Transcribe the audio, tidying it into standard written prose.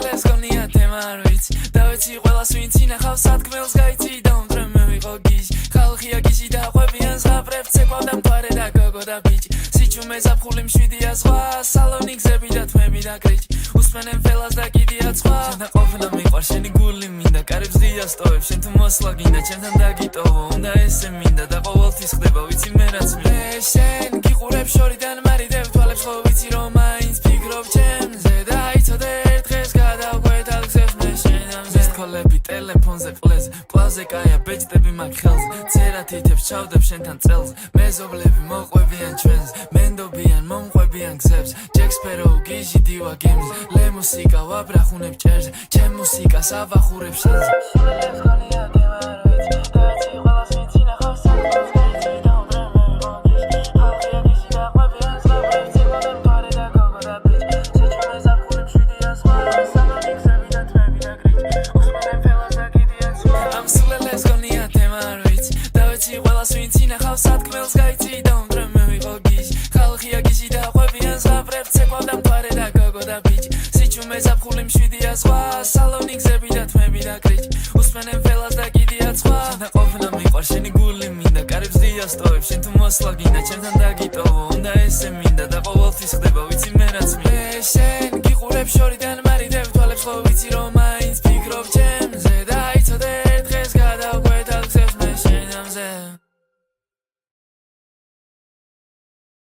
სულელეს გონია თემა არ ვიცი და ვიცი ყველას ვინც ინახავს სადგმელს გაიცი და უმდრე მე ვიყო გიჟი ხალხია გიჟი და ყვებიან ზღაპრებს ცეკვავ და მთვარე და გოგო და ბიჭი სიჩუმე ზაფხული მშვიდია ზღვა სალონი გზები და თმები და კრიჭი უსმენენ ფელას და კიდია სხვა და ყოფნა მიყვარ შენი გული მინდა კარებს დიასტოვებ შენ თუ მოსვლა გინდა ჩემთან დაგიტოვო უნდა ესე მინდა და ყოველთვის ხდება ვიცი მე რაც მინდა შენ გიყურებ შორიდან მარიდებ თვალებს ხო ვიცი რომ მაინც ფიქრობ ჩემზე და იცოდე ერთ დღეს გადავკვეთა გზებს მე შენ ამზეს კოლები ტელეფონზე ყლეზე პლაზე კაია ბეჭდები მაგ ხელზე წერა თითებს ჩავდებ შენთან წელზე მეზობლები მოყვებიან ჩვენს მენდობიან მომყვებიან გზებს ჯექსპერო გიჟი დივა გემზე ლე მუსიკა ვაბრახუნებ ჭერზე ჩემ მუსიკას ავახურებ შენზე სულელეს გონია თემა არ ვიცი და ვიცი ყველას ვინც ინახავს სადგმელს გაიცი და უმდრე მე ვიყო გიჟი ხალხია გიჟი და ყვებიან ზღაპრებს ცეკვავ და მთვარე და გოგო და ბიჭი სიჩუმე ზაფხული მშვიდია ზღვა სალონი გზები და თმები და კრიჭი უსმენენ ფელას და კიდია სხვა ამ სულელეს გონია თემა არ ვიცი და ვიცი ყველას ვინც ინახავს სადგმელს გაიცი და უმდრე მე ვიყო გიჟი ხალხია გიჟი და ყვებიან ზღაპრებს ცეკვავ და მთვარე და გოგო და ბიჭი სიჩუმე ზაფხული მშვიდია ზღვა სალონი გზები და თმები და კრიჭი უსმენენ ფელას და კიდია სხვა და ყოფნა მიყვარ შენი გული მინდა კარებს დიასტოვებ შენ თუ მოსვლა გინდა ჩემთან დაგიტოვო უნდა ესე მინდა და ყოველთვის ხდება ვიცი მე რაც მინდა შენ გიყურებ შორიდან